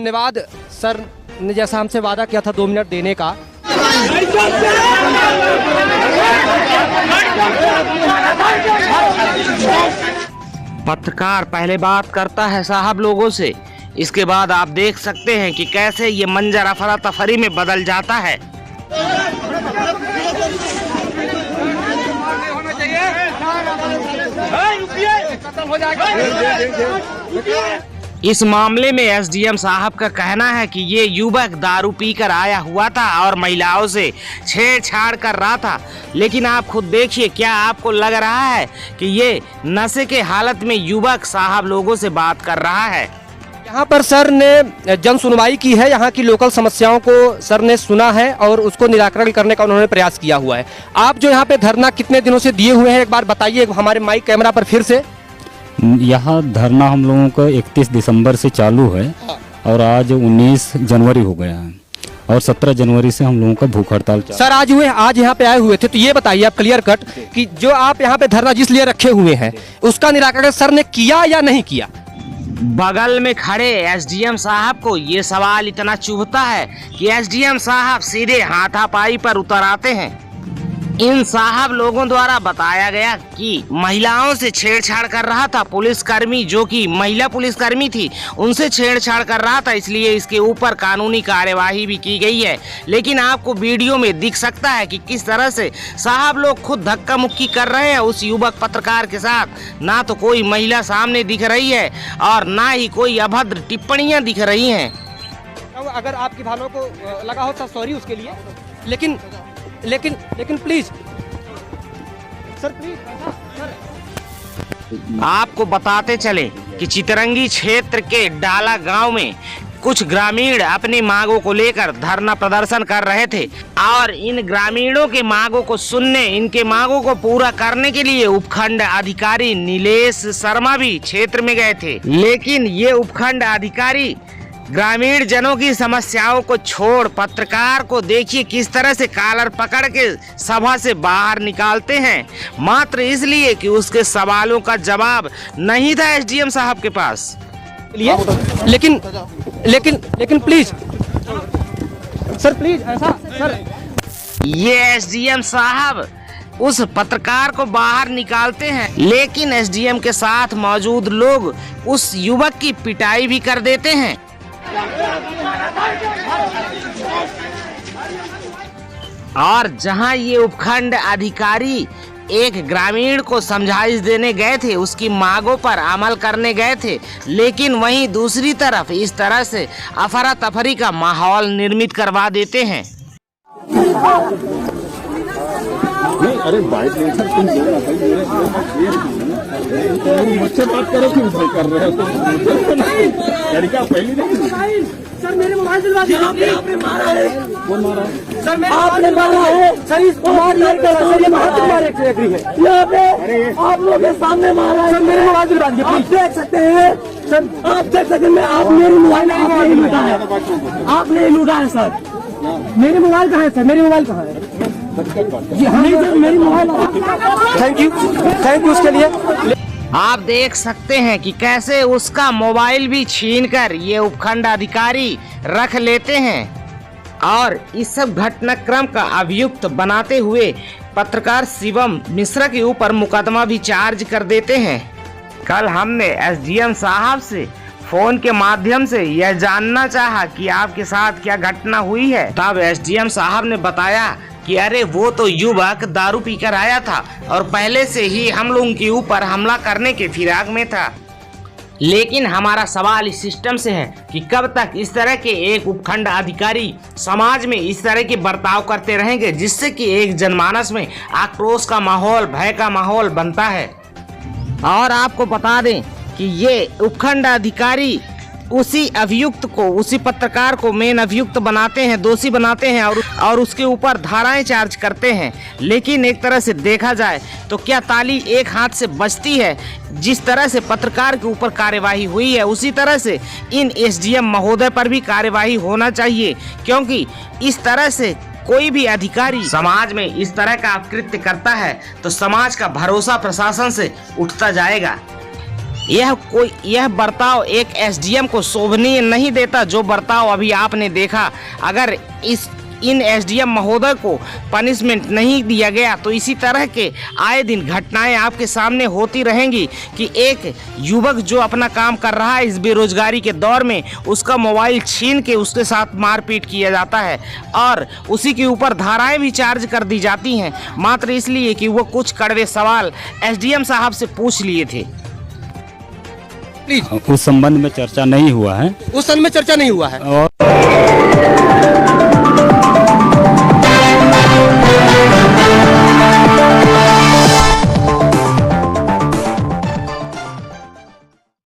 धन्यवाद सर ने जैसा हमसे वादा किया था 2 मिनट देने का। पत्रकार पहले बात करता है साहब लोगों से, इसके बाद आप देख सकते हैं कि कैसे ये मंजर अफरा तफरी में बदल जाता है। इस मामले में एसडीएम साहब का कहना है कि ये युवक दारू पीकर आया हुआ था और महिलाओं से छेड़छाड़ कर रहा था, लेकिन आप खुद देखिए, क्या आपको लग रहा है कि ये नशे के हालत में युवक साहब लोगों से बात कर रहा है? यहाँ पर सर ने जन सुनवाई की है, यहाँ की लोकल समस्याओं को सर ने सुना है और उसको निराकरण करने का उन्होंने प्रयास किया हुआ है। आप जो यहाँ पे धरना कितने दिनों से दिए हुए हैं एक बार बताइए हमारे माइक कैमरा पर फिर से। यहाँ धरना हम लोगों का 31 दिसंबर से चालू है और आज 19 जनवरी हो गया है और 17 जनवरी से हम लोगों का भूख हड़ताल। सर आज यहाँ पे आए हुए थे, तो ये बताइए आप क्लियर कट कि जो आप यहाँ पे धरना जिस लिए रखे हुए हैं उसका निराकरण सर ने किया या नहीं किया? बगल में खड़े एसडीएम साहब को ये सवाल इतना चुभता है कि एसडीएम साहब सीधे हाथापाई पर उतर आते हैं। इन साहब लोगों द्वारा बताया गया कि महिलाओं से छेड़छाड़ कर रहा था, पुलिसकर्मी जो कि महिला पुलिसकर्मी थी उनसे छेड़छाड़ कर रहा था, इसलिए इसके ऊपर कानूनी कार्यवाही भी की गई है। लेकिन आपको वीडियो में दिख सकता है कि किस तरह से साहब लोग खुद धक्का मुक्की कर रहे हैं उस युवक पत्रकार के साथ। ना तो कोई महिला सामने दिख रही है और ना ही कोई अभद्र टिप्पणियां दिख रही हैं। अगर आपकी भावनाओं को लगा हो तो सॉरी उसके लिए, लेकिन प्लीज सर, प्लीज सर। आपको बताते चले कि चितरंगी क्षेत्र के डाला गांव में कुछ ग्रामीण अपनी मांगों को लेकर धरना प्रदर्शन कर रहे थे और इन ग्रामीणों के मांगों को सुनने, इनके मांगों को पूरा करने के लिए उपखंड अधिकारी नीलेश शर्मा भी क्षेत्र में गए थे। लेकिन ये उपखंड अधिकारी ग्रामीण जनों की समस्याओं को छोड़ पत्रकार को देखिए किस तरह से कॉलर पकड़ के सभा से बाहर निकालते हैं, मात्र इसलिए कि उसके सवालों का जवाब नहीं था एसडीएम साहब के पास। लेकिन प्लीज सर, प्लीज ऐसा सर। ये एसडीएम साहब उस पत्रकार को बाहर निकालते हैं, लेकिन एसडीएम के साथ मौजूद लोग उस युवक की पिटाई भी कर देते हैं। और जहां ये उपखंड अधिकारी एक ग्रामीण को समझाइश देने गए थे, उसकी मांगों पर अमल करने गए थे, लेकिन वहीं दूसरी तरफ इस तरह से अफरा तफरी का माहौल निर्मित करवा देते हैं। नहीं, अरे बाइक मुझसे बात करो क्यों कर रहे हो? लड़का पहली नहीं। सर मेरे मोबाइल दिलवा दीजिए। आपने मारा है। कौन मारा है? सर आपने मारा है। सर इसको मार सर, ये महात्मा एग्री है यहाँ पे, आप लोग के सामने मारा है। सर मेरे मोबाइल दिलवा दीजिए, आप देख सकते हैं सर, आप देख सकते हैं। आप मेरे मोबाइल आपने लूटा है, आपने लूटा है सर। मेरे मोबाइल कहाँ है सर? मेरे मोबाइल कहाँ है? नहीं सर, मेरी मोबाइल। थैंक यू उसके लिए। आप देख सकते हैं कि कैसे उसका मोबाइल भी छीनकर ये उपखंड अधिकारी रख लेते हैं और इस सब घटनाक्रम का अभियुक्त बनाते हुए पत्रकार शिवम मिश्रा के ऊपर मुकदमा भी चार्ज कर देते हैं। कल हमने एसडीएम साहब से फोन के माध्यम से यह जानना चाहा कि आपके साथ क्या घटना हुई है, तब एसडीएम साहब ने बताया कि अरे वो तो युवक दारू पीकर आया था और पहले से ही हम लोगों के ऊपर हमला करने के फिराक में था। लेकिन हमारा सवाल इस सिस्टम से है कि कब तक इस तरह के एक उपखंड अधिकारी समाज में इस तरह के बर्ताव करते रहेंगे, जिससे कि एक जनमानस में आक्रोश का माहौल, भय का माहौल बनता है। और आपको बता दें कि ये उपखंड अधिकारी उसी अभियुक्त को, उसी पत्रकार को मेन अभियुक्त बनाते हैं, दोषी बनाते हैं और उसके ऊपर धाराएं चार्ज करते हैं। लेकिन एक तरह से देखा जाए तो क्या ताली एक हाथ से बजती है? जिस तरह से पत्रकार के ऊपर कार्यवाही हुई है उसी तरह से इन एसडीएम महोदय पर भी कार्यवाही होना चाहिए, क्योंकि इस तरह से कोई भी अधिकारी समाज में इस तरह का अपकृत्य करता है तो समाज का भरोसा प्रशासन से उठता जाएगा। यह बर्ताव एक एसडीएम को शोभनीय नहीं देता। जो बर्ताव अभी आपने देखा, अगर इन एसडीएम महोदय को पनिशमेंट नहीं दिया गया तो इसी तरह के आए दिन घटनाएं आपके सामने होती रहेंगी कि एक युवक जो अपना काम कर रहा है इस बेरोजगारी के दौर में, उसका मोबाइल छीन के उसके साथ मारपीट किया जाता है और उसी के ऊपर धाराएं भी चार्ज कर दी जाती हैं, मात्र इसलिए कि वो कुछ कड़वे सवाल एसडीएम साहब से पूछ लिए थे। उस संबंध में चर्चा नहीं हुआ है उस संबंध में चर्चा नहीं हुआ है। और